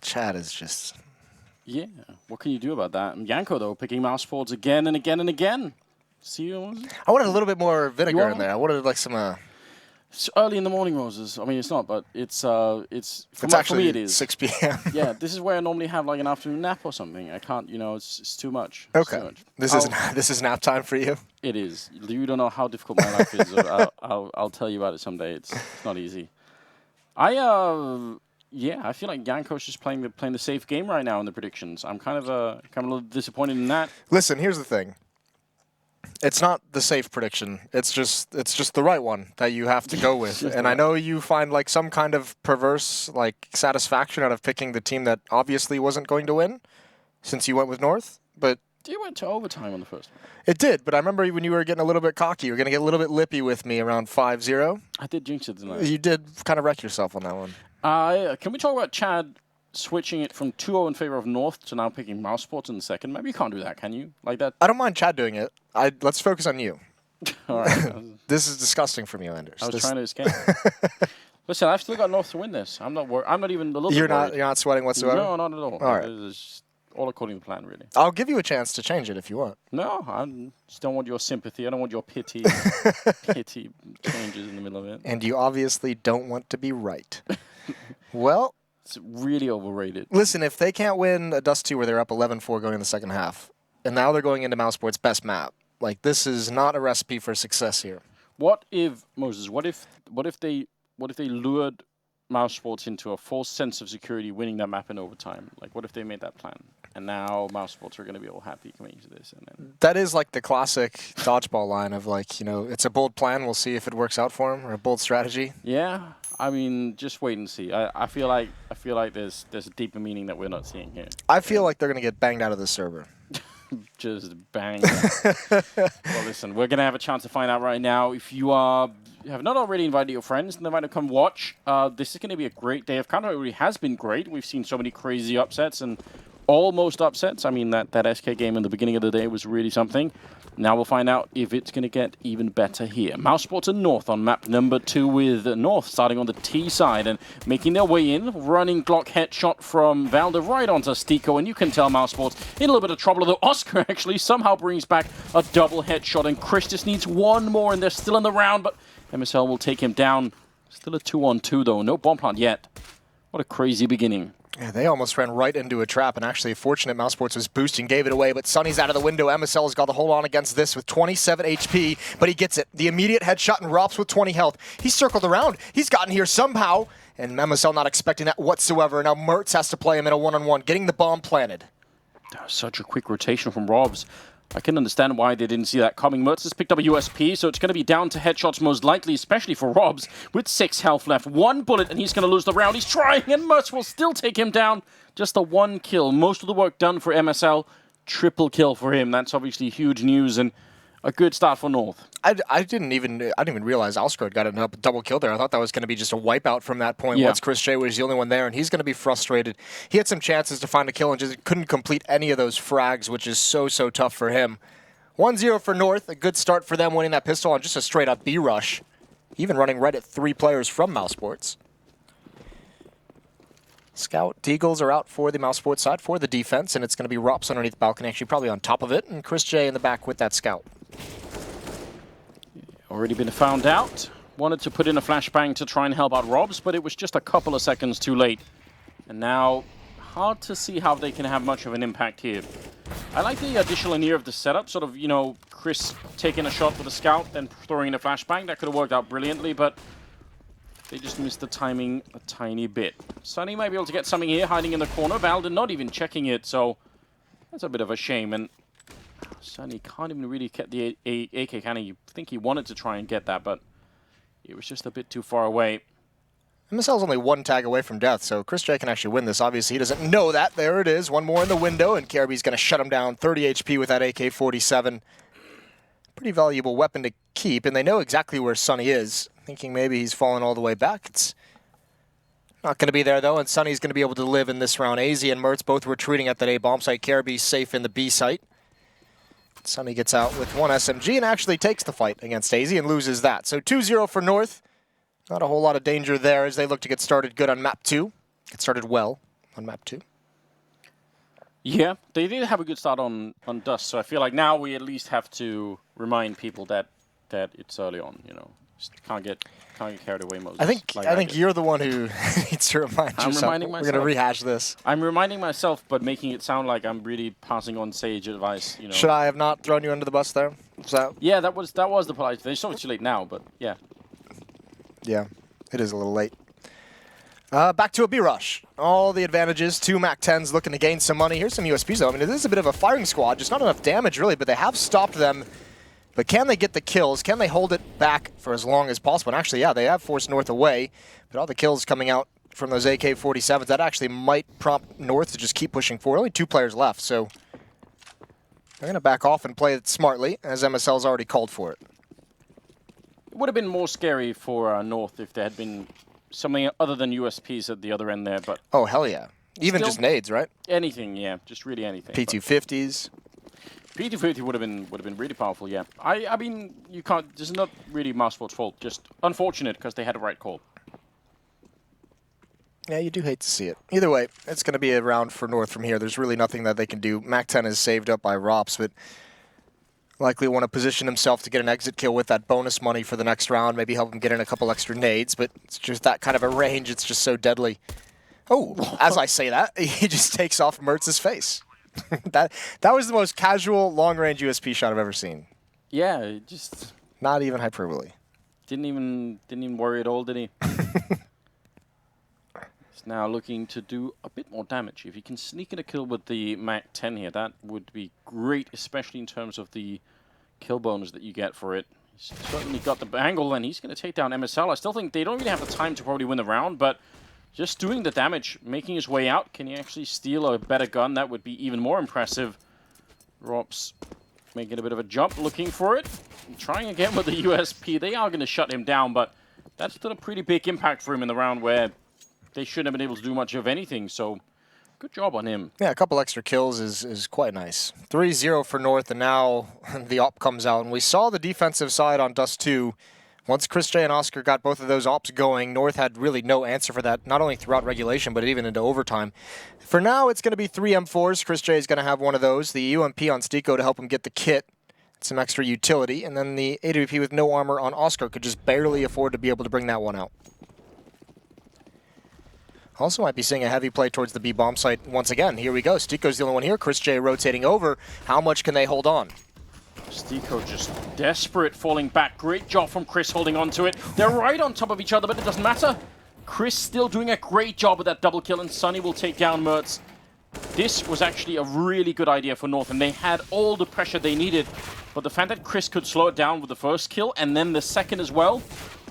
Chad is just... Yeah, what can you do about that? And Yanko, though, picking mousesports again and again and again. See you. I wanted a little bit more vinegar in there. I wanted like some... It's early in the morning, Roses. I mean, it's not, but it's actually for me, it is 6 p.m. Yeah, this is where I normally have like an afternoon nap or something. I can't, it's too much. Okay. Too much. This is nap time for you? It is. You don't know how difficult my life is. I'll tell you about it someday. It's not easy. I feel like Yanko's just playing the safe game right now in the predictions. I'm kind of a little disappointed in that. Listen, here's the thing. It's not the safe prediction. It's just the right one that you have to go with. And I know you find like some kind of perverse like satisfaction out of picking the team that obviously wasn't going to win, since you went with North. But you went to overtime on the first one. It did, but I remember when you were getting a little bit cocky, you were going to get a little bit lippy with me around 5-0. I did jinx it, didn't I? You did kind of wreck yourself on that one. Can we talk about Chad switching it from 2-0 in favor of North to now picking mousesports in the second? Maybe you can't do that, can you? Like that? I don't mind Chad doing it. Let's focus on you. All right. This is disgusting from you, Anders. I was trying to escape. Listen, I've still got North to win this. I'm not worried. I'm not even a little bit worried. You're not sweating whatsoever? No, not at all. All right. It's all according to plan, really. I'll give you a chance to change it if you want. No, I just don't want your sympathy. I don't want your pity changes in the middle of it. And you obviously don't want to be right. Well, it's really overrated. Listen, if they can't win a Dust 2 where they're up 11-4 going in the second half, and now they're going into mousesports' best map, like this is not a recipe for success here. What if Moses? What if they lured mousesports into a false sense of security, winning that map in overtime? Like, what if they made that plan? And now mousesports are going to be all happy coming into this. And then that is like the classic dodgeball line of like, it's a bold plan. We'll see if it works out for them, or a bold strategy. Yeah, I mean, just wait and see. I feel like there's a deeper meaning that we're not seeing here. I feel like they're going to get banged out of the server. Just bang. Well, listen, we're going to have a chance to find out right now. If you have not already invited your friends and they might have come watch, this is going to be a great day of Counter. It really has been great. We've seen so many crazy upsets and almost upsets. I mean, that SK game in the beginning of the day was really something. Now we'll find out if it's going to get even better here. mousesports and North on map number 2 with North starting on the T side and making their way in. Running Glock headshot from Valda right onto Stiko, and you can tell mousesports in a little bit of trouble, although Oscar actually somehow brings back a double headshot, and Chris just needs one more, and they're still in the round, but MSL will take him down. Still a 2-on-2 though, no bomb plant yet. What a crazy beginning. Yeah, they almost ran right into a trap, and actually fortunate mousesports was boosting, gave it away, but Sunny's out of the window. MSL has got to hold on against this with 27 HP, but he gets it. The immediate headshot, and Rops with 20 health. He's circled around. He's gotten here somehow, and MSL not expecting that whatsoever. Now Mertz has to play him in a one-on-one, getting the bomb planted. That was such a quick rotation from Robs. I can understand why they didn't see that coming. Mertz has picked up a USP, so it's going to be down to headshots most likely, especially for Robs, with 6 health left. 1 bullet, and he's going to lose the round. He's trying, and Mertz will still take him down. Just a 1 kill. Most of the work done for MSL. Triple kill for him. That's obviously huge news, and a good start for North. I didn't even realize Alskroad got a double kill there. I thought that was going to be just a wipeout from that point. Once Chris J was the only one there, and he's going to be frustrated. He had some chances to find a kill and just couldn't complete any of those frags, which is so tough for him. 1-0 for North. A good start for them, winning that pistol on just a straight-up B-rush. Even running right at 3 players from mousesports. Scout Deagles are out for the mousesports side for the defense, and it's going to be Rops underneath the balcony, actually probably on top of it, and Chris J in the back with that scout. Already been found out. Wanted to put in a flashbang to try and help out Robs, but it was just a couple of seconds too late. And now, hard to see how they can have much of an impact here. I like the additional linear of the setup, sort of, Chris taking a shot with a scout, then throwing in a flashbang. That could have worked out brilliantly, but they just missed the timing a tiny bit. Sunny might be able to get something here, hiding in the corner. Valden not even checking it, so that's a bit of a shame. And Sunny can't even really get the AK, can he? You think he wanted to try and get that, but it was just a bit too far away. MSL's only 1 tag away from death, so Chris J can actually win this. Obviously, he doesn't know that. There it is. 1 more in the window, and Carby's going to shut him down. 30 HP with that AK-47. Pretty valuable weapon to keep, and they know exactly where Sunny is. Thinking maybe he's fallen all the way back. It's not going to be there, though, and Sunny's going to be able to live in this round. AZ and Mertz both retreating at that A bomb site. Carby's safe in the B site. Sunny gets out with 1 SMG and actually takes the fight against AZ and loses that. So 2-0 for North. Not a whole lot of danger there as they look to get started good on map 2. Get started well. on map 2. Yeah, they did have a good start on Dust, so I feel like now we at least have to remind people that it's early on. You know, just can't get carried away. Moses. I think you're the one who needs to remind yourself. I'm reminding myself. We're going to rehash this. I'm reminding myself, but making it sound like I'm really passing on sage advice. You know. Should I have not thrown you under the bus there? Yeah, that was the polite thing. It's not too late now, but yeah. Yeah, it is a little late. Back to a B-Rush. All the advantages. 2 MAC-10s looking to gain some money. Here's some USPs, though. I mean, it is a bit of a firing squad. Just not enough damage, really, but they have stopped them. But can they get the kills? Can they hold it back for as long as possible? And actually, yeah, they have forced North away. But all the kills coming out from those AK-47s, that actually might prompt North to just keep pushing forward. Only 2 players left, so they're going to back off and play it smartly, as MSL's already called for it. It would have been more scary for North if there had been something other than USPs at the other end there, but... Oh, hell yeah. Even just nades, right? Anything, yeah. Just really anything. P250s. P250 would have been really powerful, yeah. I mean, you can't... This is not really mousesports' fault. Just unfortunate because they had a right call. Yeah, you do hate to see it. Either way, it's going to be a round for North from here. There's really nothing that they can do. MAC-10 is saved up by Rops, but likely want to position himself to get an exit kill with that bonus money for the next round. Maybe help him get in a couple extra nades, but it's just that kind of a range. It's just so deadly. Oh, as I say that, he just takes off Mertz's face. that was the most casual long-range USP shot I've ever seen. Yeah, it just... Not even hyperbole. Didn't even worry at all, did he? He's now looking to do a bit more damage. If he can sneak in a kill with the MAC-10 here, that would be great, especially in terms of the kill bonus that you get for it. He's certainly got the angle, and he's going to take down MSL. I still think they don't really have the time to probably win the round, but just doing the damage, making his way out. Can he actually steal a better gun? That would be even more impressive. Rops making a bit of a jump, looking for it. And trying again with the USP. They are going to shut him down, but that's still a pretty big impact for him in the round where they shouldn't have been able to do much of anything. So good job on him. Yeah, a couple extra kills is quite nice. 3-0 for North, and now the op comes out. And we saw the defensive side on Dust 2. Once Chris J and Oscar got both of those ops going, North had really no answer for that, not only throughout regulation, but even into overtime. For now, it's going to be 3 M4s. Chris J is going to have one of those. The UMP on Stiko to help him get the kit, some extra utility, and then the AWP with no armor on Oscar could just barely afford to be able to bring that one out. Also might be seeing a heavy play towards the B bomb site once again. Here we go. Stiko's the only one here. Chris J rotating over. How much can they hold on? Stiko just desperate, falling back. Great job from Chris holding on to it. They're right on top of each other, but it doesn't matter. Chris still doing a great job with that double kill, and Sunny will take down Mertz. This was actually a really good idea for North, and they had all the pressure they needed. But the fact that Chris could slow it down with the first kill, and then the second as well,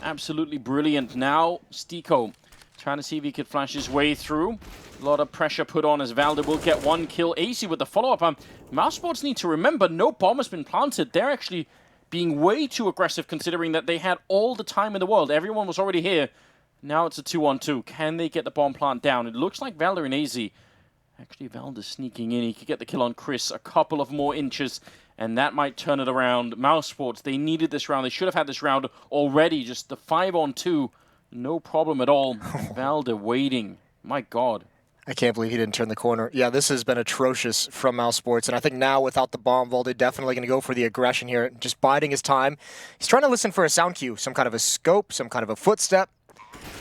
absolutely brilliant. Now, Stiko trying to see if he could flash his way through. A lot of pressure put on as Valder will get one kill. AC with the follow-up. mousesports need to remember, no bomb has been planted. They're actually being way too aggressive considering that they had all the time in the world. Everyone was already here. Now it's a 2-on-2. Can they get the bomb plant down? It looks like Valder and AZ. Actually, Valder's sneaking in. He could get the kill on Chris. A couple of more inches, and that might turn it around. mousesports, they needed this round. They should have had this round already. Just the 5-on-2. No problem at all. Valder waiting. My God. I can't believe he didn't turn the corner. Yeah, this has been atrocious from mousesports, and I think now without the bomb, Valde definitely going to go for the aggression here, just biding his time. He's trying to listen for a sound cue, some kind of a scope, some kind of a footstep.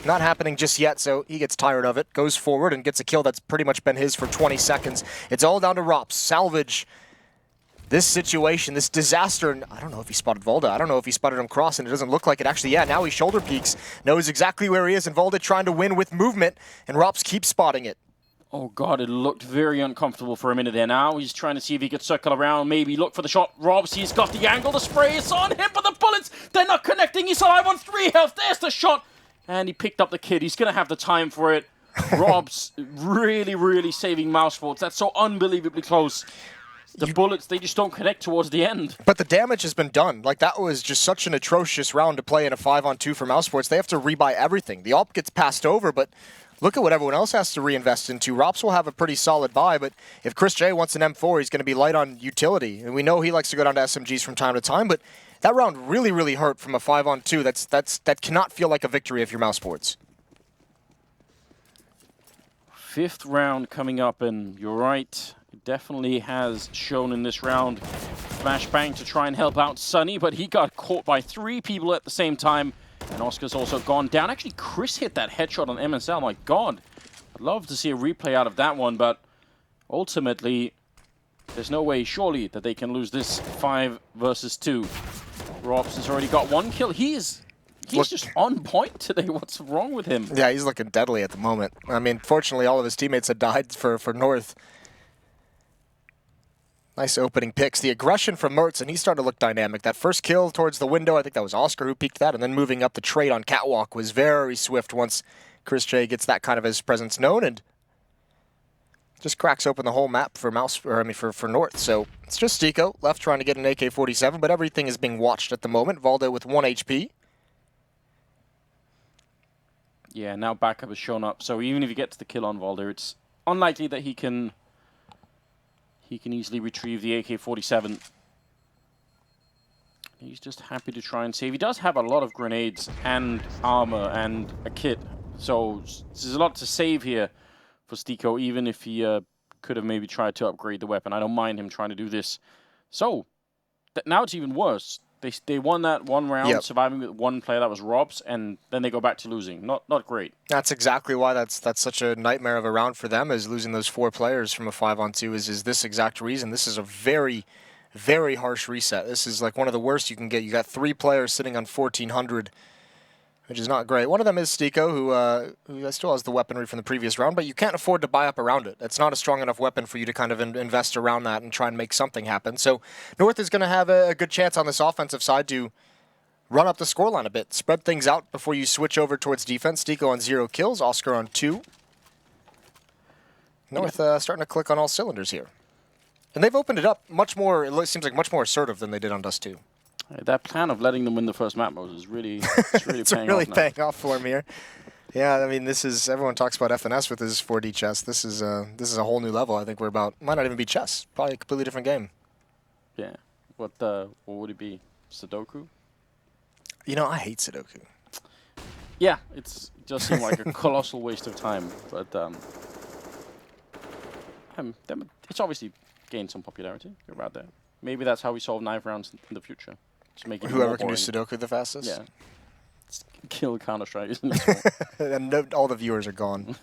Not happening just yet, so he gets tired of it, goes forward and gets a kill that's pretty much been his for 20 seconds. It's all down to Rops. Salvage this situation, this disaster, and I don't know if he spotted Valde. I don't know if he spotted him cross, and it doesn't look like it. Actually, yeah, now he shoulder peeks, knows exactly where he is, and Valde trying to win with movement, and Rops keeps spotting it. Oh, God, it looked very uncomfortable for a minute there. Now he's trying to see if he could circle around, maybe look for the shot. Robs, he's got the angle, the spray is on him, but the bullets, they're not connecting. He's alive on 3 health. There's the shot. And he picked up the kid. He's going to have the time for it. Robs really, really saving mousesports. That's so unbelievably close. The bullets, they just don't connect towards the end. But the damage has been done. Like, that was just such an atrocious round to play in a 5-on-2 for mousesports. They have to rebuy everything. The AWP gets passed over, but look at what everyone else has to reinvest into. Rops will have a pretty solid buy, but if Chris J wants an M4, he's going to be light on utility. And we know he likes to go down to SMGs from time to time, but that round really, really hurt from a 5-on-2. That cannot feel like a victory if you're mousesports. 5th round coming up, and you're right, it definitely has shown in this round. Flashbang to try and help out Sunny, but he got caught by 3 people at the same time, and Oscar's also gone down. Actually, Chris hit that headshot on MSL. My God, I'd love to see a replay out of that one, but ultimately, there's no way, surely, that they can lose this 5 versus 2. Robs has already got 1 kill. He's just on point today. What's wrong with him? Yeah, he's looking deadly at the moment. I mean, fortunately, all of his teammates had died for North. Nice opening picks. The aggression from Mertz, and he started to look dynamic. That first kill towards the window, I think that was Oscar who peeked that, and then moving up the trade on Catwalk was very swift once Chris J gets that kind of his presence known, and just cracks open the whole map for for North. So it's just Stico left trying to get an AK-47, but everything is being watched at the moment. Valdo with 1 HP. Yeah, now backup has shown up. So even if he gets the kill on Valdo, it's unlikely that he can easily retrieve the AK-47. He's just happy to try and save. He does have a lot of grenades and armor and a kit, so there's a lot to save here for Stico, even if he could have maybe tried to upgrade the weapon. I don't mind him trying to do this. So now it's even worse. They won that 1 round, surviving with 1 player, that was Robs, and then they go back to losing. Not great. That's exactly why that's such a nightmare of a round for them, is losing those 4 players from a 5-on-2 is this exact reason. This is a very, very harsh reset. This is like one of the worst you can get. You got 3 players sitting on 1,400, which is not great. One of them is Stico, who still has the weaponry from the previous round, but you can't afford to buy up around it. It's not a strong enough weapon for you to kind of invest around that and try and make something happen. So North is going to have a good chance on this offensive side to run up the scoreline a bit, spread things out before you switch over towards defense. Stico on 0 kills, Oscar on 2. North starting to click on all cylinders here. And they've opened it up much more, it seems like much more assertive than they did on Dust 2. That plan of letting them win the first map mode is really, it's really paying off for him here. Yeah, I mean, everyone talks about FNS with his 4D chess. This is a whole new level. I think we're about, might not even be chess, probably a completely different game. Yeah. What would it be? Sudoku? You know, I hate Sudoku. Yeah, it just seemed like a colossal waste of time, but it's obviously gained some popularity. You're about there. Maybe that's how we solve 9 rounds in the future. Just make it whoever can do Sudoku the fastest? Yeah. Just kill Counter-Strike, isn't it? And all the viewers are gone.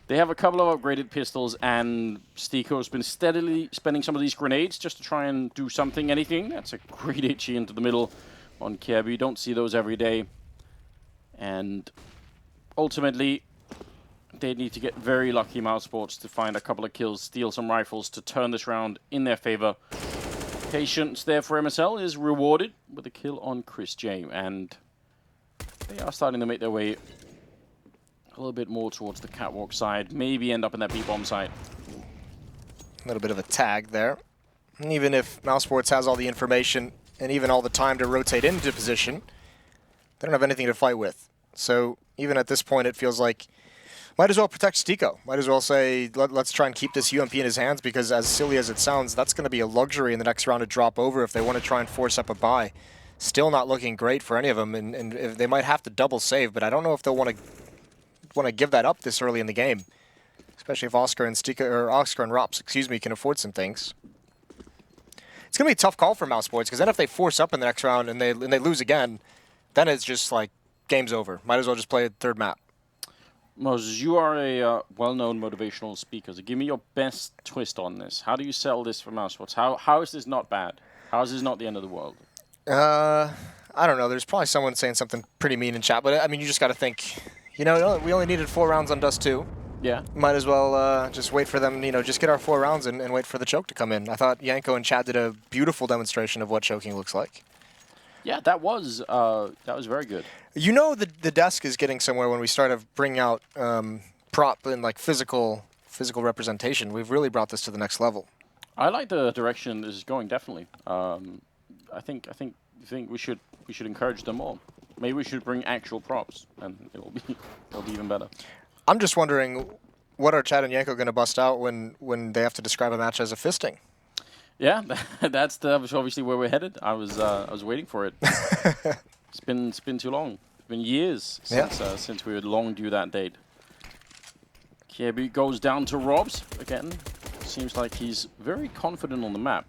They have a couple of upgraded pistols, and Stico's been steadily spending some of these grenades just to try and do something, anything. That's a great HE into the middle on Kirby. You don't see those every day. And ultimately, they need to get very lucky, mousesports, to find a couple of kills, steal some rifles to turn this round in their favor. Patience there for MSL is rewarded with a kill on Chris J, and they are starting to make their way a little bit more towards the catwalk side, maybe end up in that B-bomb site. A little bit of a tag there. And even if mousesports has all the information and even all the time to rotate into position, they don't have anything to fight with. So even at this point, it feels like might as well protect Stico. Might as well say, let's try and keep this UMP in his hands, because as silly as it sounds, that's going to be a luxury in the next round to drop over if they want to try and force up a buy. Still not looking great for any of them, and if they might have to double save, but I don't know if they'll want to give that up this early in the game, especially if Oscar and Rops, can afford some things. It's going to be a tough call for mousesports, because then if they force up in the next round and they lose again, then it's just like game's over. Might as well just play a 3rd map. Moses, you are a well-known motivational speaker, so give me your best twist on this. How do you sell this for mousesports? How is this not bad? How is this not the end of the world? I don't know. There's probably someone saying something pretty mean in chat, but I mean, you just got to think, you know, we only needed 4 rounds on Dust 2. Yeah. Might as well just wait for them, just get our 4 rounds and wait for the choke to come in. I thought Yanko and Chad did a beautiful demonstration of what choking looks like. Yeah, that was very good. You know, the desk is getting somewhere when we start bringing out prop and like physical representation. We've really brought this to the next level. I like the direction this is going. Definitely. I think we should encourage them more. Maybe we should bring actual props, and it'll be even better. I'm just wondering, what are Chad and Yanko going to bust out when they have to describe a match as a fisting? Yeah, that's obviously where we're headed. I was waiting for it. It's been too long. It's been years since we would long due that date. Kirby goes down to Robs. Again, seems like he's very confident on the map.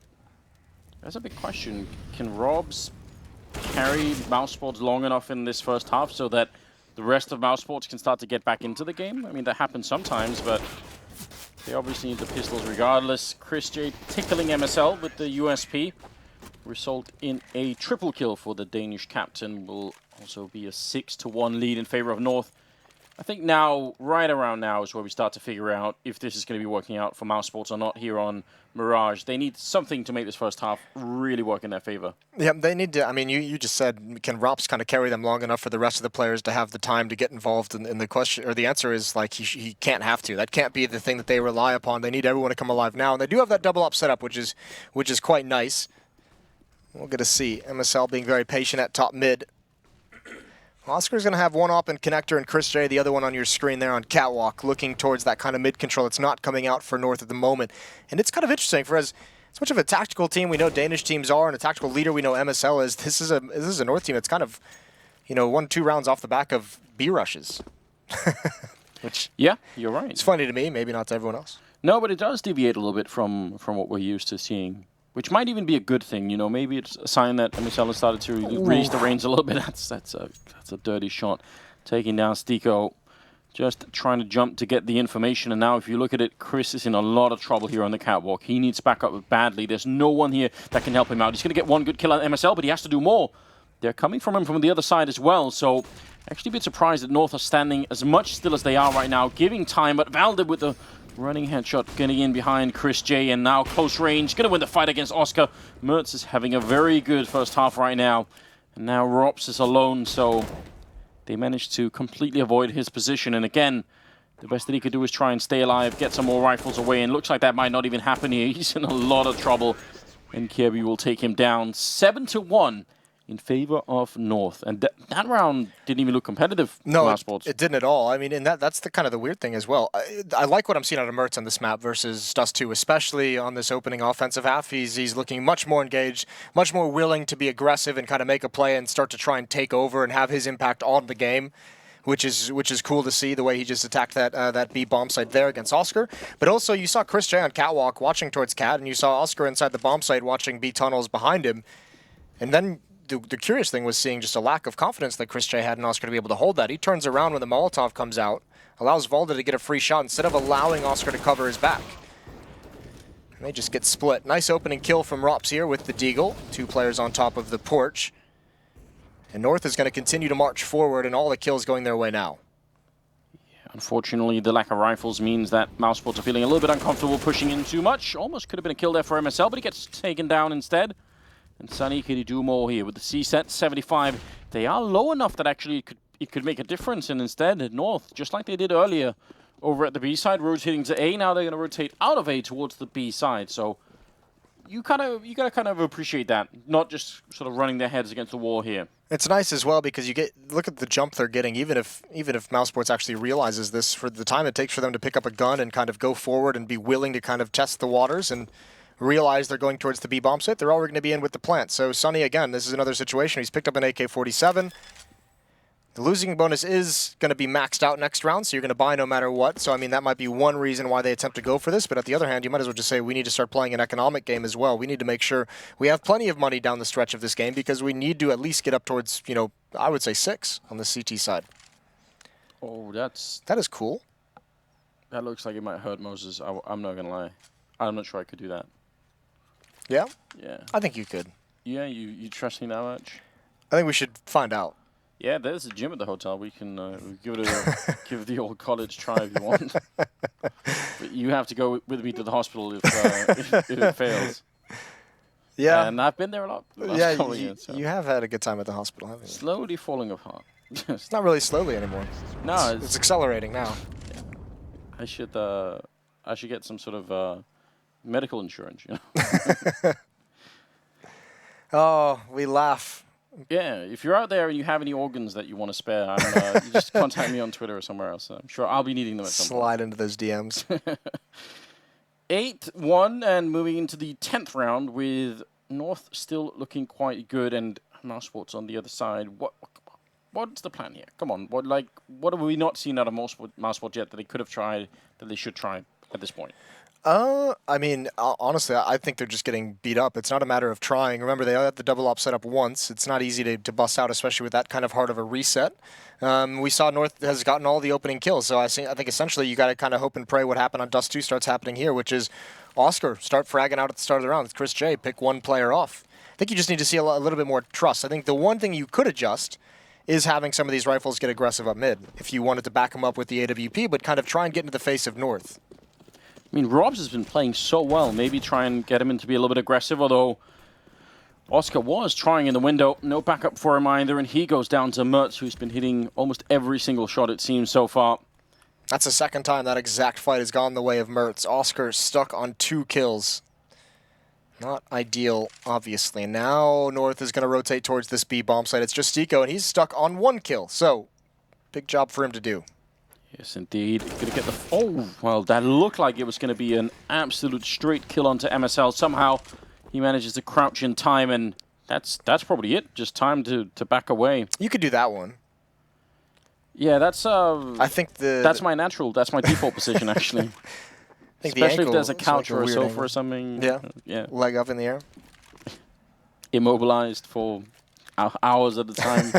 That's a big question. Can Robs carry mousesports long enough in this first half so that the rest of mousesports can start to get back into the game? I mean, that happens sometimes, but they obviously need the pistols regardless. Chris J tickling MSL with the USP. Result in a triple kill for the Danish captain. Will also be a 6-1 lead in favor of North. I think now, right around now, is where we start to figure out if this is going to be working out for mousesports or not here on Mirage. They need something to make this first half really work in their favor. Yeah, they need to. I mean, you just said, can Rops kind of carry them long enough for the rest of the players to have the time to get involved in the question? Or the answer is, like, he can't have to. That can't be the thing that they rely upon. They need everyone to come alive now. And they do have that double up setup, which is quite nice. We'll get to see MSL being very patient at top mid. Oscar's going to have one op in connector and Chris J, the other one on your screen there on catwalk, looking towards that kind of mid control. It's not coming out for North at the moment. And it's kind of interesting for as much of a tactical team we know Danish teams are and a tactical leader we know MSL is. This is a North team that's kind of, 1-2 rounds off the back of B rushes. Which, yeah, you're right. It's funny to me, maybe not to everyone else. No, but it does deviate a little bit from what we're used to seeing. Which might even be a good thing, maybe it's a sign that MSL has started to release the reins a little bit. That's a dirty shot. Taking down Stiko, just trying to jump to get the information. And now if you look at it, Chris is in a lot of trouble here on the catwalk. He needs backup badly. There's no one here that can help him out. He's going to get one good kill on MSL, but he has to do more. They're coming from him from the other side as well. So actually a bit surprised that North are standing as much still as they are right now, giving time. But Valde with the running headshot getting in behind Chris J, and now close range. Going to win the fight against Oscar. Mertz is having a very good first half right now. And now Rops is alone, so they managed to completely avoid his position. And again, the best that he could do is try and stay alive, get some more rifles away. And looks like that might not even happen here. He's in a lot of trouble. And Kirby will take him down 7-1. In favor of North. And that round didn't even look competitive. No, it didn't at all. I mean, and that's the kind of the weird thing as well. I like what I'm seeing out of Mertz on this map versus Dust 2, especially on this opening offensive half. He's looking much more engaged, much more willing to be aggressive and kind of make a play and start to try and take over and have his impact on the game, which is cool to see the way he just attacked that B bomb site there against Oscar. But also you saw Chris J on catwalk watching towards Cat, and you saw Oscar inside the bomb site watching B tunnels behind him. And then the curious thing was seeing just a lack of confidence that Chris J had in Oscar to be able to hold that. He turns around when the Molotov comes out, allows Valde to get a free shot instead of allowing Oscar to cover his back. And they just get split. Nice opening kill from Rops here with the Deagle. 2 players on top of the porch. And North is going to continue to march forward, and all the kills going their way now. Yeah, unfortunately, the lack of rifles means that mousesports are feeling a little bit uncomfortable pushing in too much. Almost could have been a kill there for MSL, but he gets taken down instead. And Sunny, can he do more here with the C set 75? They are low enough that actually it could make a difference. And instead, North, just like they did earlier over at the B side, rotating to A. Now they're going to rotate out of A towards the B side. So you gotta kind of appreciate that, not just sort of running their heads against the wall here. It's nice as well because look at the jump they're getting. Even if mousesports actually realizes this, for the time it takes for them to pick up a gun and kind of go forward and be willing to kind of test the waters and realize they're going towards the B bomb site, they're already going to be in with the plant. So Sunny, again, this is another situation. He's picked up an AK-47. The losing bonus is going to be maxed out next round, so you're going to buy no matter what. So, I mean, that might be one reason why they attempt to go for this. But at the other hand, you might as well just say we need to start playing an economic game as well. We need to make sure we have plenty of money down the stretch of this game because we need to at least get up towards, I would say 6 on the CT side. Oh, that is cool. That looks like it might hurt Moses. I'm not going to lie. I'm not sure I could do that. Yeah? Yeah. I think you could. Yeah, you trust me that much? I think we should find out. Yeah, there's a gym at the hotel. We can give it give the old college try if you want. But you have to go with me to the hospital if it fails. Yeah. And I've been there a lot. You have had a good time at the hospital, haven't you? Slowly falling apart. It's not really slowly anymore. No, it's accelerating now. Yeah. I should get some sort of medical insurance, Oh, we laugh. Yeah, if you're out there and you have any organs that you want to spare, you just contact me on Twitter or somewhere else. I'm sure I'll be needing them at some point. Slide into those DMs. 8-1 and moving into the 10th round with North still looking quite good and mousesports on the other side. what's the plan here? Come on, what have we not seen out of mousesports yet that they could have tried, that they should try at this point? I mean, honestly, I think they're just getting beat up. It's not a matter of trying. Remember, they had the double op set up once. It's not easy to bust out, especially with that kind of hard of a reset. We saw North has gotten all the opening kills, so I think essentially you got to kind of hope and pray what happened on Dust 2 starts happening here, which is Oscar start fragging out at the start of the round with Chris J, pick one player off. I think you just need to see a little bit more trust. I think the one thing you could adjust is having some of these rifles get aggressive up mid, if you wanted to back them up with the AWP, but kind of try and get into the face of North. I mean, Robs has been playing so well. Maybe try and get him in to be a little bit aggressive, although Oscar was trying in the window. No backup for him either, and he goes down to Mertz, who's been hitting almost every single shot, it seems, so far. That's the second time that exact fight has gone the way of Mertz. Oscar stuck on 2 kills. Not ideal, obviously. And now North is going to rotate towards this B bomb site. It's just Stico, and he's stuck on 1 kill. So, big job for him to do. Yes, indeed. Going to get the... Oh, well, that looked like it was going to be an absolute straight kill onto MSL. Somehow, he manages to crouch in time, and that's probably it. Just time to back away. You could do that one. Yeah, that's... I think that's my default position, actually. I think especially if there's a couch or a sofa or something. Yeah. Yeah. Leg up in the air. Immobilized for hours at a time.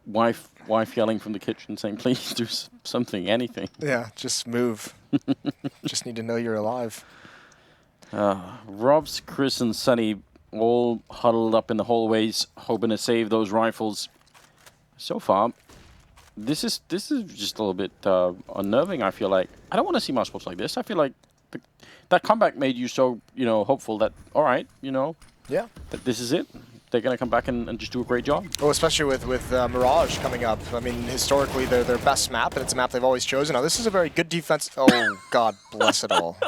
Wife yelling from the kitchen saying, please do something, anything. Yeah, just move. Just need to know you're alive. Robs, Chris, and Sunny all huddled up in the hallways, hoping to save those rifles. So far, this is just a little bit unnerving, I feel like. I don't want to see mousesports like this. I feel like that comeback made you so, hopeful that, all right, yeah, that this is it. They're going to come back and just do a great job. Well, especially with Mirage coming up. I mean, historically, they're their best map, and it's a map they've always chosen. Now, this is a very good defense. Oh, God bless it all.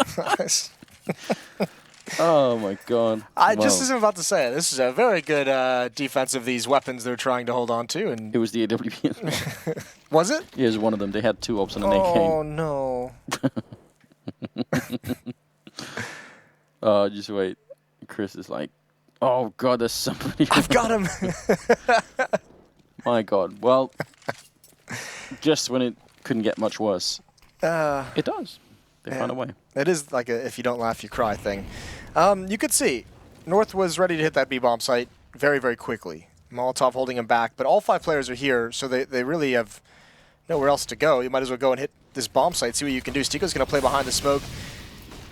Oh, my God. Just as I'm about to say, this is a very good defense of these weapons they're trying to hold on to. And it was the AWP. Was it? Yeah, it was one of them. They had 2 ops and an AK. Oh, no. Just wait. Chris is like, oh, God, there's somebody. I've got him. My God. Well, just when it couldn't get much worse, it does. They found a way. It is like a if you don't laugh, you cry thing. You could see North was ready to hit that B-bomb site very, very quickly. Molotov holding him back, but all 5 players are here, so they really have nowhere else to go. You might as well go and hit this bomb site, see what you can do. Stico's going to play behind the smoke.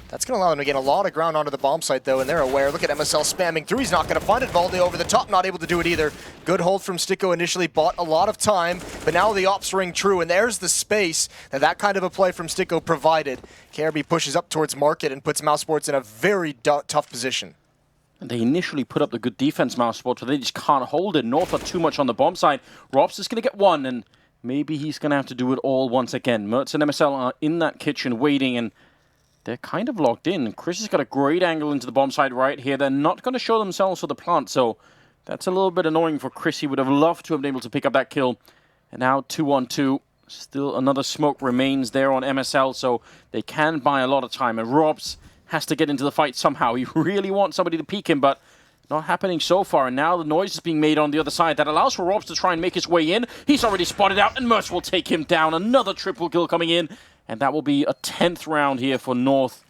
That's going to allow them to gain a lot of ground onto the bomb site, though, and they're aware. Look at MSL spamming through. He's not going to find it. Valde over the top, not able to do it either. Good hold from Stico initially, bought a lot of time, but now the ops ring true, and there's the space that kind of a play from Stico provided. KRB pushes up towards Market and puts mousesports in a very tough position. And they initially put up the good defense, mousesports, but they just can't hold it. North are too much on the bomb side. Robs is going to get one, and maybe he's going to have to do it all once again. Mertz and MSL are in that kitchen waiting, and they're kind of locked in. Chris has got a great angle into the bomb side right here. They're not going to show themselves for the plant, so that's a little bit annoying for Chris. He would have loved to have been able to pick up that kill. And now 2-on-2. Still another smoke remains there on MSL, so they can buy a lot of time. And Robs has to get into the fight somehow. He really wants somebody to peek him, but not happening so far. And now the noise is being made on the other side. That allows for Robs to try and make his way in. He's already spotted out, and Mertz will take him down. Another triple kill coming in. And that will be a 10th round here for North.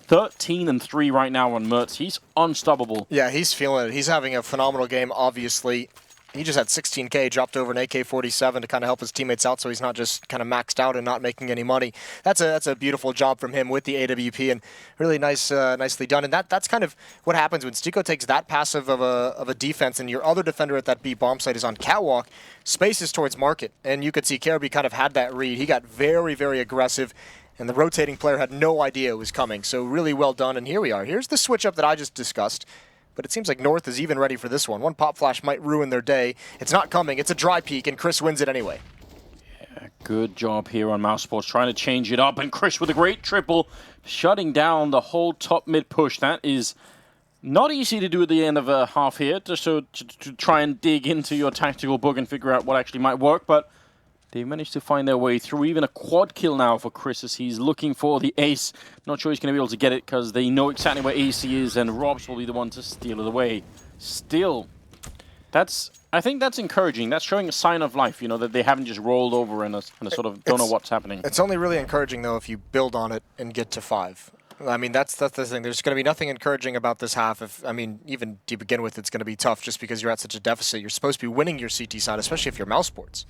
13-3 right now on Mertz. He's unstoppable. Yeah, he's feeling it. He's having a phenomenal game, obviously. He just had 16K, dropped over an AK-47 to kind of help his teammates out so he's not just kind of maxed out and not making any money. That's a beautiful job from him with the AWP and really nicely done. And that's kind of what happens when Stico takes that passive of a defense and your other defender at that B bomb site is on catwalk. Space is towards Market. And you could see KRB kind of had that read. He got very, very aggressive. And the rotating player had no idea it was coming. So really well done. And here we are. Here's the switch up that I just discussed. But it seems like North is even ready for this one. One pop flash might ruin their day. It's not coming. It's a dry peek, and Chris wins it anyway. Yeah, good job here on mousesports, trying to change it up. And Chris with a great triple, shutting down the whole top mid push. That is not easy to do at the end of a half here, just to try and dig into your tactical book and figure out what actually might work. But they managed to find their way through. Even a quad kill now for Chris as he's looking for the ace. Not sure he's going to be able to get it because they know exactly where AC is, and Robs will be the one to steal it away. Still, I think that's encouraging. That's showing a sign of life, you know, that they haven't just rolled over and sort of don't know what's happening. It's only really encouraging, though, if you build on it and get to 5. I mean, that's the thing. There's going to be nothing encouraging about this half. Even to begin with, it's going to be tough just because you're at such a deficit. You're supposed to be winning your CT side, especially if you're mousesports.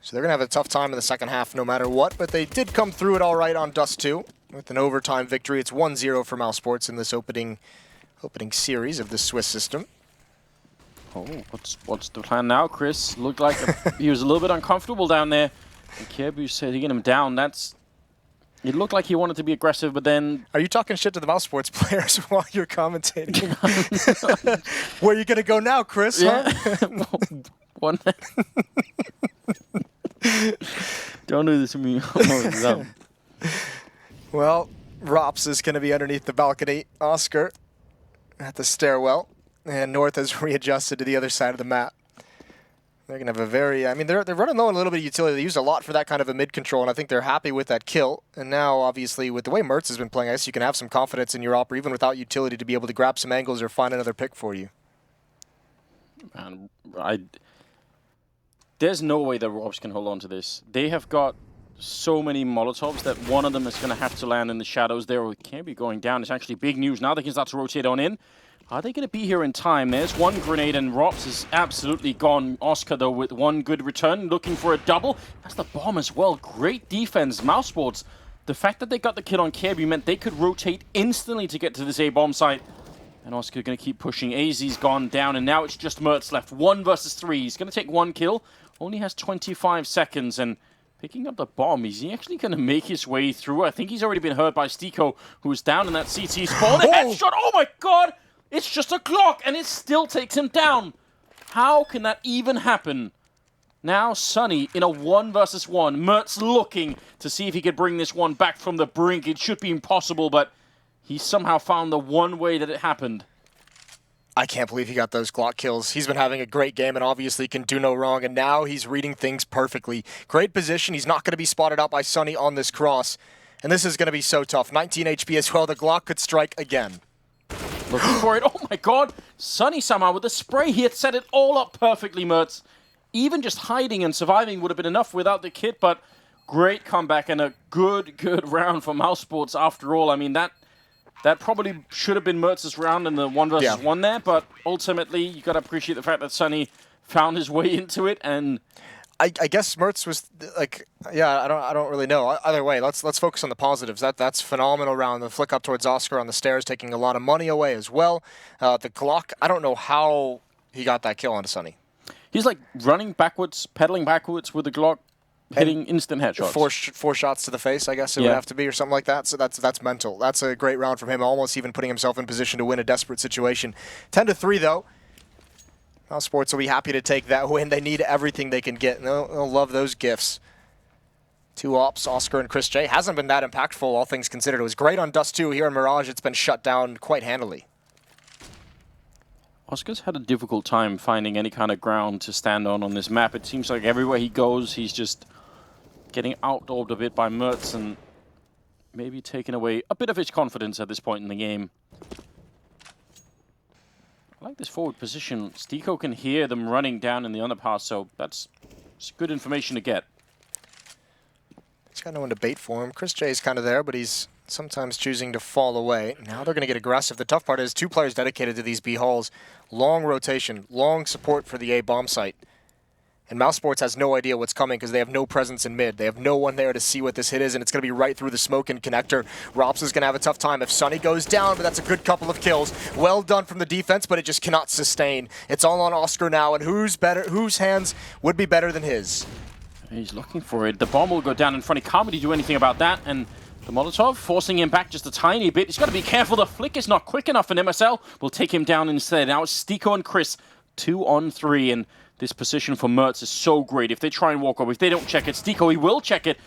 So they're going to have a tough time in the second half no matter what, but they did come through it all right on Dust 2 with an overtime victory. It's 1-0 for mousesports in this opening series of the Swiss system. Oh, what's the plan now, Chris? Looked like he was a little bit uncomfortable down there. And Kjaerbye said he get him down. It looked like he wanted to be aggressive, but then... Are you talking shit to the mousesports players while you're commentating? Where are you going to go now, Chris? Yeah. Huh? One. Don't do this to me. Well, Rops is going to be underneath the balcony. Oscar at the stairwell. And North has readjusted to the other side of the map. They're going to have a very... I mean, they're running low on a little bit of utility. They used a lot for that kind of a mid-control, and I think they're happy with that kill. And now, obviously, with the way Mertz has been playing, I guess you can have some confidence in your opera, even without utility, to be able to grab some angles or find another pick for you. Man, there's no way that Robs can hold on to this. They have got so many Molotovs that one of them is going to have to land in the shadows there. It can't be going down. It's actually big news. Now they can start to rotate on in. Are they going to be here in time? There's one grenade, and Rops is absolutely gone. Oscar, though, with one good return, looking for a double. That's the bomb as well. Great defense. mousesports. The fact that they got the kill on Kjaerbye meant they could rotate instantly to get to this A-bomb site. And Oscar going to keep pushing. AZ's gone down, and now it's just Mertz left. 1 versus 3. He's going to take 1 kill. Only has 25 seconds, and picking up the bomb. Is he actually going to make his way through? I think he's already been hurt by Stiko, who was down in that CT spawn. The headshot! Oh my god! It's just a clock, and it still takes him down. How can that even happen? Now Sunny in a 1 versus 1. Mertz looking to see if he could bring this one back from the brink. It should be impossible, but he somehow found the one way that it happened. I can't believe he got those Glock kills. He's been having a great game and obviously can do no wrong, and now he's reading things perfectly. Great position. He's not going to be spotted out by Sunny on this cross, and this is going to be so tough. 19 HP as well. The Glock could strike again. Looking for it. Oh my god. Sunny somehow with the spray. He had set it all up perfectly, Mertz. Even just hiding and surviving would have been enough without the kit, but great comeback and a good round for mousesports after all. I mean, that probably should have been Mertz's round in the 1 versus 1 there, but ultimately you got to appreciate the fact that Sunny found his way into it. And I guess Mertz was like, yeah, I don't really know. Either way, let's focus on the positives. That's phenomenal round. The flick up towards Oscar on the stairs, taking a lot of money away as well. The Glock, I don't know how he got that kill onto Sunny. He's like running backwards, pedaling backwards with the Glock, hitting instant headshots. Four shots to the face, I guess it would have to be, or something like that. So that's mental. That's a great round from him, almost even putting himself in position to win a desperate situation. 10-3 though. mousesports will be happy to take that win. They need everything they can get, and they'll love those gifts. 2 ops, Oscar and Chris J. Hasn't been that impactful, all things considered. It was great on Dust 2 here in Mirage. It's been shut down quite handily. Oscar's had a difficult time finding any kind of ground to stand on this map. It seems like everywhere he goes, he's just getting out-orbed a bit by Mertz and maybe taking away a bit of his confidence at this point in the game. I like this forward position. Stiko can hear them running down in the underpass, so that's good information to get. He's got no one to bait for him. Chris J is kind of there, but he's sometimes choosing to fall away. Now they're going to get aggressive. The tough part is 2 players dedicated to these B halls. Long rotation, long support for the A bomb site. And mousesports has no idea what's coming because they have no presence in mid. They have no one there to see what this hit is, and it's going to be right through the smoke and connector. Rops is going to have a tough time if Sunny goes down, but that's a good couple of kills. Well done from the defense, but it just cannot sustain. It's all on Oscar now, and whose hands would be better than his? He's looking for it. The bomb will go down in front. He can't really do anything about that, and the Molotov forcing him back just a tiny bit. He's got to be careful. The flick is not quick enough, and MSL will take him down instead. Now it's Stiko and Chris, 2 on 3, and this position for Mertz is so great. If they try and walk over, if they don't check it, Stiko, he will check it.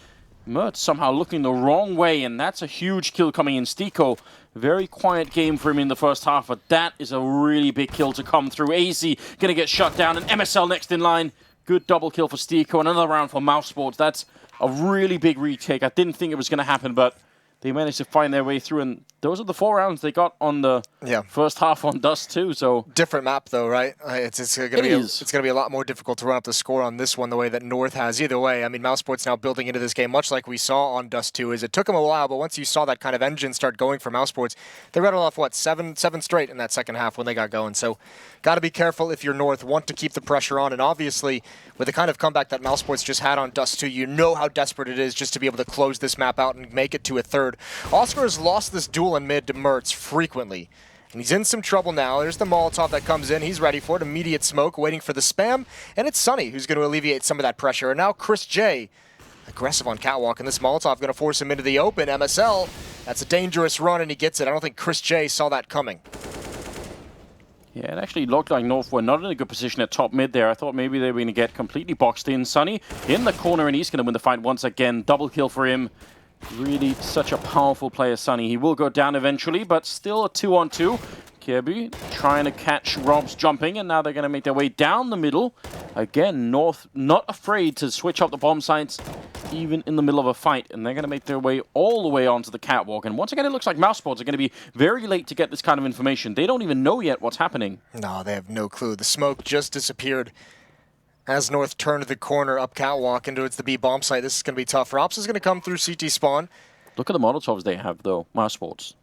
Mertz somehow looking the wrong way, and that's a huge kill coming in. Stiko, very quiet game for him in the first half, but that is a really big kill to come through. AZ going to get shut down, and MSL next in line. Good double kill for Stiko. Another round for mousesports. That's a really big retake. I didn't think it was going to happen, but they managed to find their way through, and those are the 4 rounds they got on the first half on Dust too. So different map though, right? It's going to be a lot more difficult to run up the score on this one the way that North has. Either way, I mean, mousesports now building into this game, much like we saw on Dust 2. Is it took them a while, but once you saw that kind of engine start going for mousesports, they rattled off what seven straight in that second half when they got going. So, got to be careful if you're North. Want to keep the pressure on, and obviously with the kind of comeback that mousesports just had on Dust 2, you know how desperate it is just to be able to close this map out and make it to a third. Oscar has lost this duel in mid to Mertz frequently, and he's in some trouble now. There's the Molotov that comes in. He's ready for it. Immediate smoke, waiting for the spam, and it's Sunny who's going to alleviate some of that pressure. And now Chris J, aggressive on Catwalk, and this Molotov going to force him into the open. MSL, that's a dangerous run, and he gets it. I don't think Chris J saw that coming. Yeah, it actually looked like North were not in a good position at top mid there. I thought maybe they were going to get completely boxed in. Sunny in the corner, and he's going to win the fight once again. Double kill for him. Really such a powerful player, Sunny. He will go down eventually, but still a 2-on-2. Kirby trying to catch Rob's jumping, and now they're going to make their way down the middle. Again, North not afraid to switch up the bomb sites, even in the middle of a fight, and they're going to make their way all the way onto the catwalk. And once again, it looks like mousesports are going to be very late to get this kind of information. They don't even know yet what's happening. No, they have no clue. The smoke just disappeared as North turned the corner up catwalk into the B bomb site. This is going to be tough. Rops is going to come through CT spawn. Look at the Molotovs they have, though, mousesports.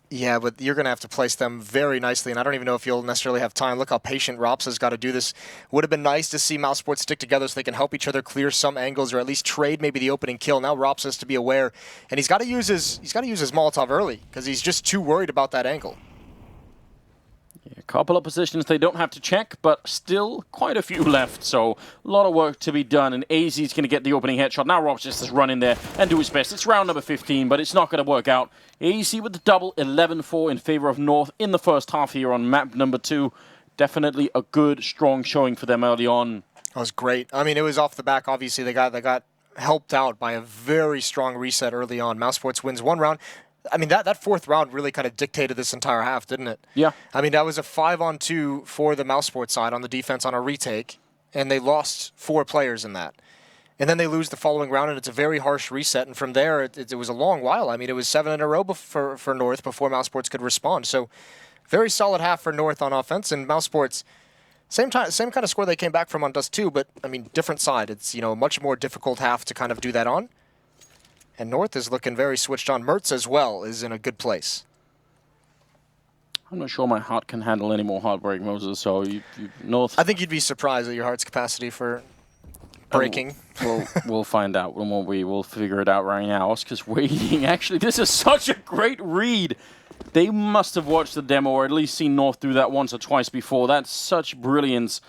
Yeah, but you're going to have to place them very nicely, and I don't even know if you'll necessarily have time. Look how patient Rops has got to do this. Would have been nice to see mousesports stick together so they can help each other clear some angles or at least trade maybe the opening kill. Now Rops has to be aware, and he's got to use his Molotov early because he's just too worried about that angle. Yeah, a couple of positions they don't have to check, but still quite a few left, so a lot of work to be done, and AZ's going to get the opening headshot. Now Rops just has to run in there and do his best. It's round number 15, but it's not going to work out. AZ with the double, 11-4 in favor of North in the first half here on map number 2. Definitely a good, strong showing for them early on. That was great. I mean, it was off the back, obviously. They got helped out by a very strong reset early on. mousesports wins one round. I mean, that fourth round really kind of dictated this entire half, didn't it? Yeah. I mean, that was a 5-on-2 for the mousesports side on the defense on a retake, and they lost 4 players in that. And then they lose the following round, and it's a very harsh reset. And from there, it was a long while. I mean, it was 7 in a row for North before mousesports could respond. So, very solid half for North on offense, and mousesports, same kind of score they came back from on Dust 2, but, I mean, different side. It's, a much more difficult half to kind of do that on. And North is looking very switched on. Mertz as well is in a good place. I'm not sure my heart can handle any more heartbreak, Moses, so North... I think you'd be surprised at your heart's capacity for breaking. We'll find out. We'll figure it out right now. Oscar's waiting. Actually, this is such a great read. They must have watched the demo or at least seen North do that once or twice before. That's such brilliance.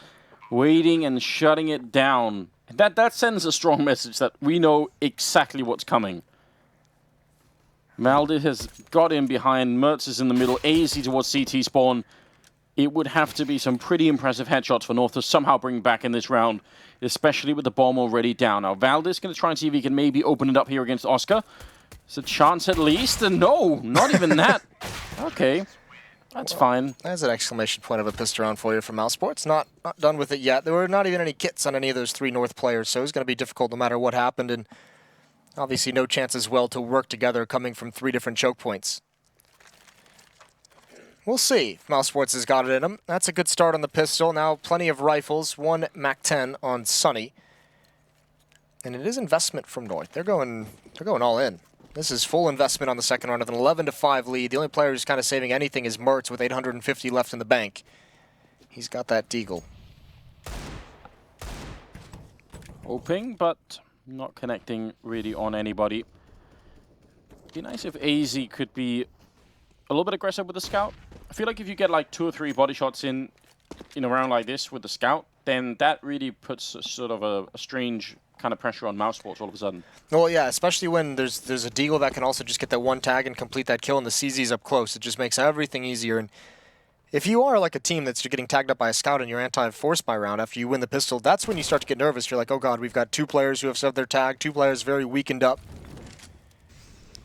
Waiting and shutting it down. That sends a strong message that we know exactly what's coming. Maldi has got in behind. Mertz is in the middle. AZ towards CT spawn. It would have to be some pretty impressive headshots for North to somehow bring back in this round, especially with the bomb already down. Now, Valdez going to try and see if he can maybe open it up here against Oscar. It's a chance at least, and no, not even that. Okay, that's fine. That's an exclamation point of a pistol round for you from mousesports. Not done with it yet. There were not even any kits on any of those 3 North players, so it was going to be difficult no matter what happened, and obviously no chance as well to work together coming from 3 different choke points. We'll see if mousesports has got it in them. That's a good start on the pistol. Now plenty of rifles, 1 MAC-10 on Sunny. And it is investment from North. They're going all in. This is full investment on the second round with an 11-5 lead. The only player who's kind of saving anything is Mertz with 850 left in the bank. He's got that deagle. Hoping, but not connecting really on anybody. It'd be nice if AZ could be a little bit aggressive with the scout. I feel like if you get like 2 or 3 body shots in a round like this with the scout, then that really puts sort of a strange kind of pressure on mousesports all of a sudden. Well, yeah, especially when there's a deagle that can also just get that 1 tag and complete that kill, and the CZ's up close. It just makes everything easier. And if you are like a team that's getting tagged up by a scout in your anti-force buy round after you win the pistol, that's when you start to get nervous. You're like, oh god, we've got 2 players who have served their tag, 2 players very weakened up.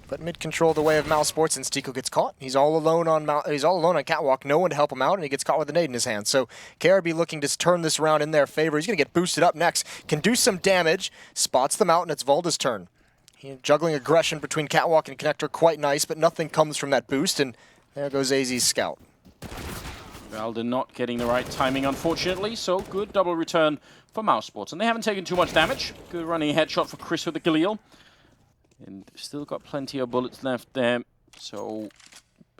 But mid-control the way of mousesports, and Stiko gets caught. He's all alone on catwalk. No one to help him out, and he gets caught with a nade in his hand. So KRB looking to turn this round in their favor. He's going to get boosted up next. Can do some damage. Spots them out, and it's Valda's turn. Juggling aggression between Catwalk and Connector, quite nice, but nothing comes from that boost, and there goes AZ's scout. Valda not getting the right timing, unfortunately, so good double return for mousesports. And they haven't taken too much damage. Good running headshot for Chris with the Galil. And still got plenty of bullets left there, so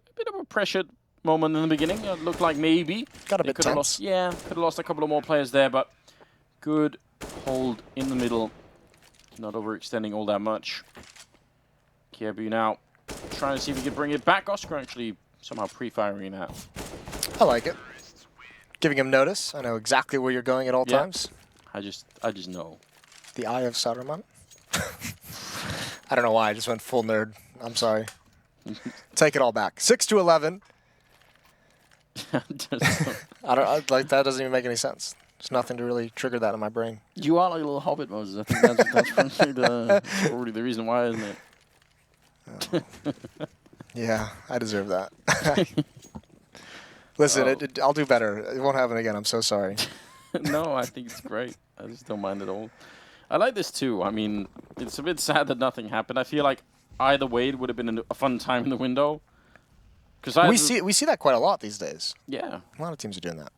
a bit of a pressured moment in the beginning. It looked like maybe got a bit tense. Lost, yeah, could have lost a couple of more players there, but good hold in the middle. Not overextending all that much. Kierby now trying to see if he can bring it back. Oscar actually somehow pre-firing that. I like it. Giving him notice. I know exactly where you're going at all times. I just know. The eye of Saruman. I don't know why. I just went full nerd. I'm sorry. Take it all back. 6-11. I don't like that. Doesn't even make any sense. There's nothing to really trigger that in my brain. You are like a little hobbit, Moses. I think that's probably the reason why, isn't it? Oh. Yeah, I deserve that. Listen, I'll do better. It won't happen again. I'm so sorry. No, I think it's great. I just don't mind at all. I like this too. I mean, it's a bit sad that nothing happened. I feel like either way it would have been a fun time in the window. We see that quite a lot these days. Yeah. A lot of teams are doing that.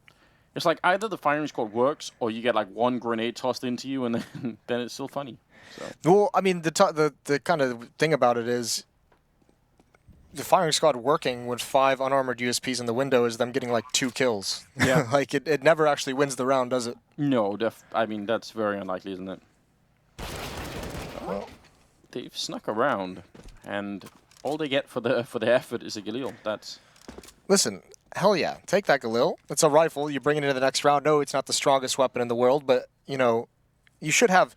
It's like either the firing squad works or you get like one grenade tossed into you and then it's still funny. So. Well, I mean, the kind of thing about it is the firing squad working with 5 unarmored USPs in the window is them getting like 2 kills. Yeah. Like it never actually wins the round, does it? No, I mean, that's very unlikely, isn't it? Well, they've snuck around and all they get for the effort is a Galil. That's... Listen, hell yeah, take that Galil. It's a rifle. You bring it into the next round. No, it's not the strongest weapon in the world, but you know, you should have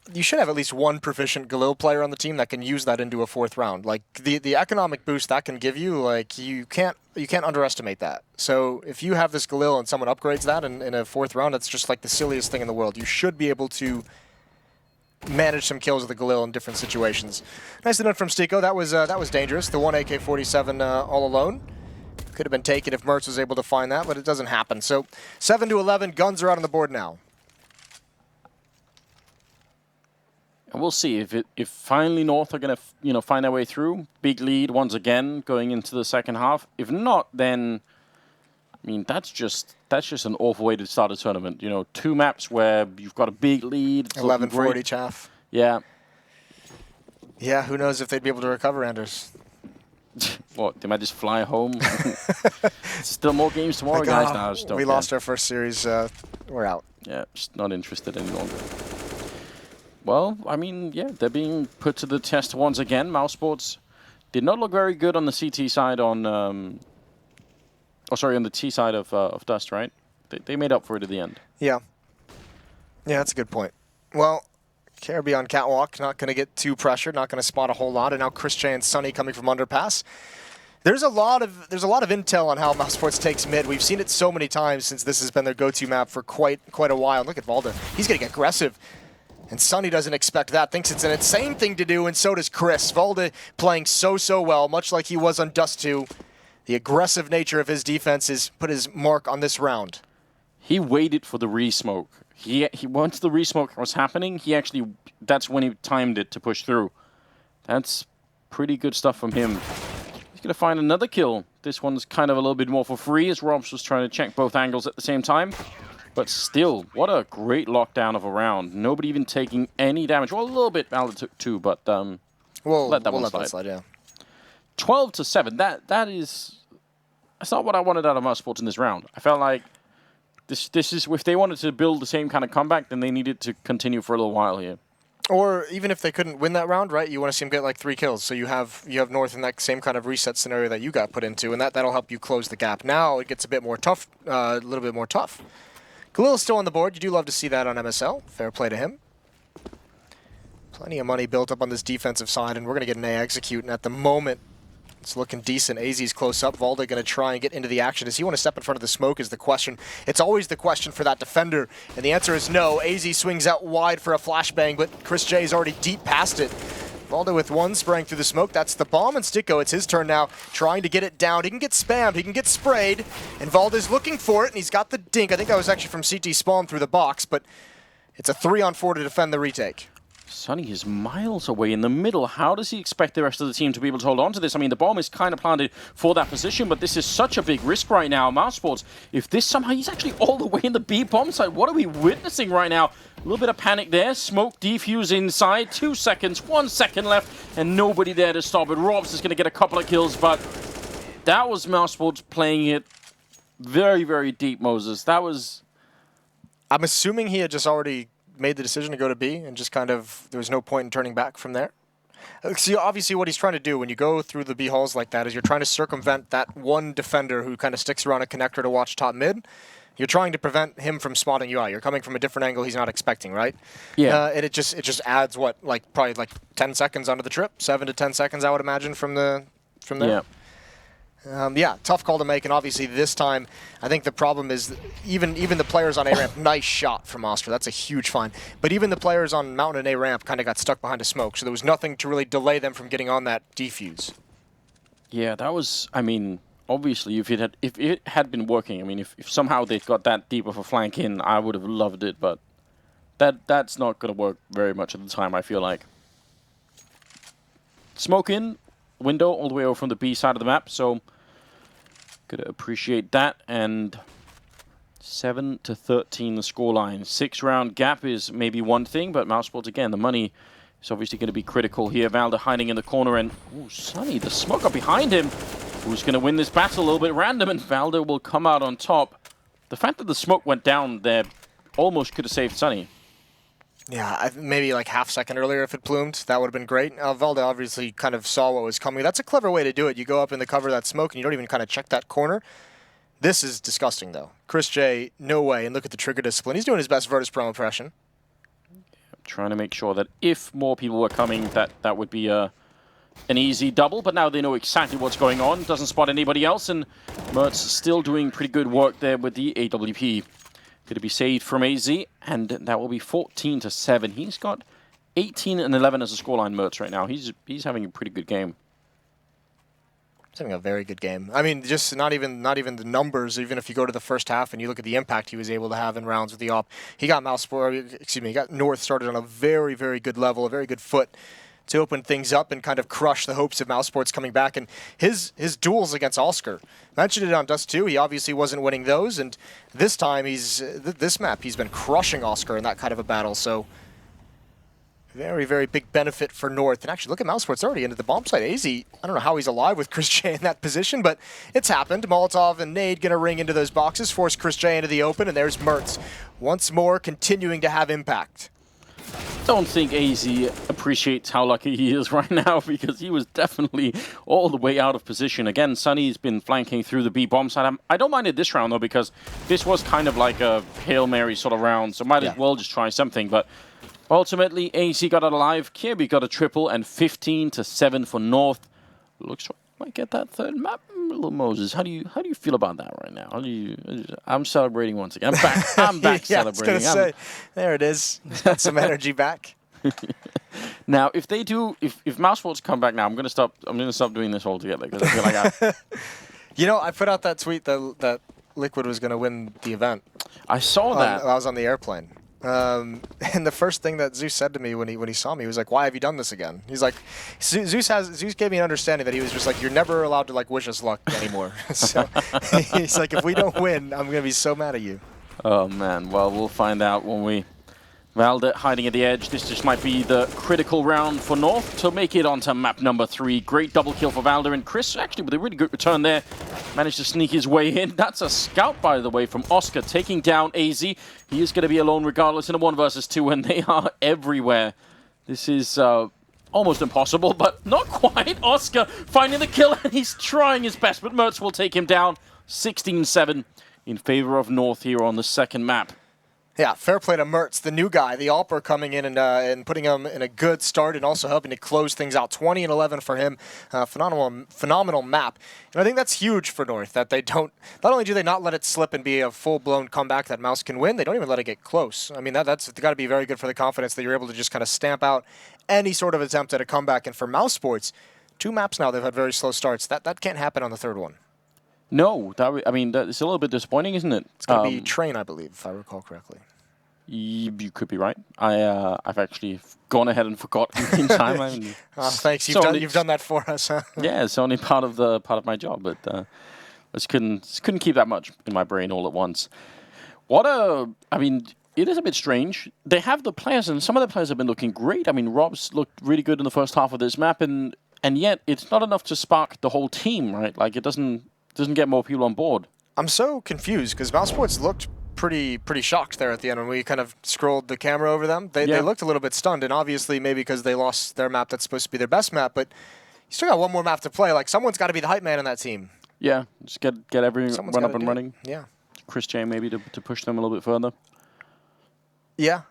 at least one proficient Galil player on the team that can use that into a 4th round. Like the economic boost that can give you, like you can't underestimate that. So if you have this Galil and someone upgrades that in a 4th round, that's just like the silliest thing in the world. You should be able to manage some kills with the Galil in different situations. Nice note from Stiko. That was dangerous. The one AK-47 all alone. Could have been taken if Mertz was able to find that, but it doesn't happen. So 7-11, guns are out on the board now. And we'll see if finally North are going to find their way through. Big lead once again going into the second half. If not, then I mean that's just an awful way to start a tournament. You know, 2 maps where you've got a big lead. 11-4 each half. Yeah. Yeah. Who knows if they'd be able to recover, Anders? What, they might just fly home? Still more games tomorrow, like, guys. No, just don't we care. lost our first series. We're out. Yeah, just not interested any longer. Well, I mean, yeah, they're being put to the test once again. Mousesports did not look very good on the CT side on the T side of Dust, right? They made up for it at the end. Yeah. Yeah, that's a good point. Well, Caribbean on Catwalk, not going to get too pressured, not going to spot a whole lot, and now Chris J and Sunny coming from Underpass. There's a lot of intel on how mousesports takes mid. We've seen it so many times since this has been their go-to map for quite a while. Look at Valda. He's getting aggressive. And Sunny doesn't expect that, thinks it's an insane thing to do, and so does Chris. Valda playing so well, much like he was on Dust 2. The aggressive nature of his defense has put his mark on this round. He waited for the re-smoke. He once the re-smoke was happening, that's when he timed it to push through. That's pretty good stuff from him. He's going to find another kill. This one's kind of a little bit more for free, as Robs was trying to check both angles at the same time. But still, what a great lockdown of a round. Nobody even taking any damage. Well, a little bit Valda took 2, but let that one slide. Yeah. 12-7. That's not what I wanted out of mousesports in this round. I felt like this is, if they wanted to build the same kind of comeback, then they needed to continue for a little while here. Or even if they couldn't win that round, right? You want to see them get like 3 kills, so you have North in that same kind of reset scenario that you got put into, and that'll help you close the gap. Now it gets a bit more tough, a little bit more tough. Galil's still on the board. You do love to see that on MSL. Fair play to him. Plenty of money built up on this defensive side, and we're going to get an A execute, and at the moment, it's looking decent. AZ's close up. Valda going to try and get into the action. Does he want to step in front of the smoke is the question. It's always the question for that defender, and the answer is no. AZ swings out wide for a flashbang, but Chris J is already deep past it. Valda with 1 spraying through the smoke. That's the bomb, and Stiko, it's his turn now, trying to get it down. He can get spammed, he can get sprayed, and Valda's looking for it, and he's got the dink. I think that was actually from CT spawn through the box, but it's a 3-on-4 to defend the retake. Sunny is miles away in the middle. How does he expect the rest of the team to be able to hold on to this? I mean, the bomb is kind of planted for that position, but this is such a big risk right now. mousesports, if this somehow, he's actually all the way in the B bomb side. What are we witnessing right now? A little bit of panic there. Smoke defuse inside. 2 seconds, 1 second left, and nobody there to stop it. Robs is going to get a couple of kills, but that was mousesports playing it very, very deep, Moses. That was... I'm assuming he had just already made the decision to go to B and just kind of, there was no point in turning back from there. See, obviously what he's trying to do when you go through the B halls like that is you're trying to circumvent that one defender who kind of sticks around a connector to watch top mid. You're trying to prevent him from spotting you out. You're coming from a different angle he's not expecting, right? Yeah. And it just adds what, like probably like 10 seconds onto the trip, 7 to 10 seconds I would imagine from there. Yeah. Yeah, tough call to make, and obviously this time, I think the problem is even the players on A-ramp, nice shot from Oscar, that's a huge find, but even the players on Mountain and A-ramp kind of got stuck behind a smoke, so there was nothing to really delay them from getting on that defuse. Yeah, that was, I mean, obviously, if it had been working, I mean, if somehow they got that deep of a flank in, I would have loved it, but that's not going to work very much at the time, I feel like. Smoke in, window all the way over from the B side of the map, so... Gotta appreciate that, and 7 to 13 the scoreline. 6-round gap is maybe one thing, but mousesports again, the money is obviously going to be critical here. Valder hiding in the corner, and ooh, Sunny, the smoke up behind him. Who's going to win this battle? A little bit random, and Valder will come out on top. The fact that the smoke went down there almost could have saved Sunny. Yeah, maybe like half second earlier if it plumed, that would have been great. Valde obviously kind of saw what was coming. That's a clever way to do it. You go up in the cover of that smoke and you don't even kind of check that corner. This is disgusting, though. Chris J, no way. And look at the trigger discipline. He's doing his best Virtus Pro impression. I'm trying to make sure that if more people were coming, that would be an easy double. But now they know exactly what's going on. Doesn't spot anybody else. And Mertz still doing pretty good work there with the AWP. Going to be saved from AZ, and that will be 14 to 7. He's got 18 and 11 as a scoreline, Mertz, right now. He's having a pretty good game. He's having a very good game. I mean, just not even the numbers. Even if you go to the first half and you look at the impact he was able to have in rounds with the op, he got he got North started on a very, very good level, a very good foot to open things up and kind of crush the hopes of mousesports coming back. And his duels against Oscar, mentioned it on Dust 2, he obviously wasn't winning those, and this time this map he's been crushing Oscar in that kind of a battle, so very, very big benefit for North. And actually, look at mousesports already into the bomb site. AZ, I don't know how he's alive with Chris J in that position, but it's happened. Molotov and Nade gonna ring into those boxes, force Chris J into the open, and there's Mertz once more continuing to have impact. Don't think AZ appreciates how lucky he is right now, because he was definitely all the way out of position. Again, Sunny's been flanking through the B bomb side. I don't mind it this round, though, because this was kind of like a Hail Mary sort of round, so might as well just try something. But ultimately, AZ got out alive, Kirby got a triple, and 15 to 7 for North. Looks like might get that third map. Little Moses, how do you feel about that right now? I'm celebrating once again. I'm back celebrating. I was gonna say, there it is. He's got some energy back. Now, if mousesports come back now, I'm gonna stop doing this altogether, because I feel like You know, I put out that tweet that Liquid was gonna win the event. I saw that. I was on the airplane. And the first thing that Zeus said to me when he saw me, he was like, "Why have you done this again?" He's like, Zeus gave me an understanding that he was just like, "You're never allowed to like wish us luck anymore." So he's like, "If we don't win, I'm gonna be so mad at you." Oh man, well we'll find out when we. Valder hiding at the edge. This just might be the critical round for North to make it onto map number 3. Great double kill for Valder, and Chris actually with a really good return there managed to sneak his way in. That's a scout, by the way, from Oscar taking down AZ. He is going to be alone regardless in a 1 versus 2, and they are everywhere. This is almost impossible, but not quite. Oscar finding the kill, and he's trying his best, but Mertz will take him down. 16-7 in favor of North here on the second map. Yeah, fair play to Mertz, the new guy, the Alper coming in and putting him in a good start and also helping to close things out. 20 and 11 for him. Phenomenal map. And I think that's huge for North, that they don't, not only do they not let it slip and be a full-blown comeback that Mouse can win, they don't even let it get close. I mean, that's got to be very good for the confidence that you're able to just kind of stamp out any sort of attempt at a comeback. And for mousesports, 2 maps now they've had very slow starts. That can't happen on the third one. No, I mean, it's a little bit disappointing, isn't it? It's going to be Train, I believe, if I recall correctly. You could be right. I've actually gone ahead and forgot in the meantime. I mean, thanks. so You've done that for us, huh? yeah, it's only part of my job, but I just couldn't keep that much in my brain all at once. I mean, it is a bit strange. They have the players, and some of the players have been looking great. I mean, Rob's looked really good in the first half of this map, and yet it's not enough to spark the whole team, right? Like, it doesn't get more people on board. I'm so confused because mousesports looked pretty shocked there at the end when we kind of scrolled the camera over them. They looked a little bit stunned, and obviously maybe because they lost their map that's supposed to be their best map, but you still got one more map to play. Like, someone's got to be the hype man in that team. Yeah, just get everything run up and running. Yeah. Chris J maybe to push them a little bit further. Yeah.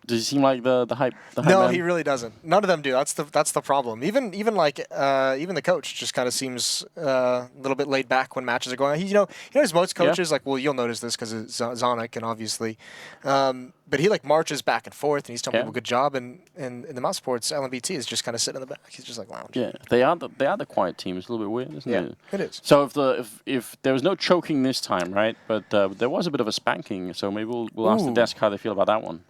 Does he seem like the hype? No, man? he really doesn't. None of them do. That's the problem. Even the coach just kind of seems a little bit laid back when matches are going on. He, as most coaches, like, well, you'll notice this because it's Zonic and obviously, but he like marches back and forth and he's telling people good job. And in the mousesports, LMBT is just kind of sitting in the back. He's just like lounging. Yeah, they are the quiet team. It's a little bit weird, isn't it? Yeah, it is. So if there was no choking this time, right? But there was a bit of a spanking. So maybe we'll ask the desk how they feel about that one.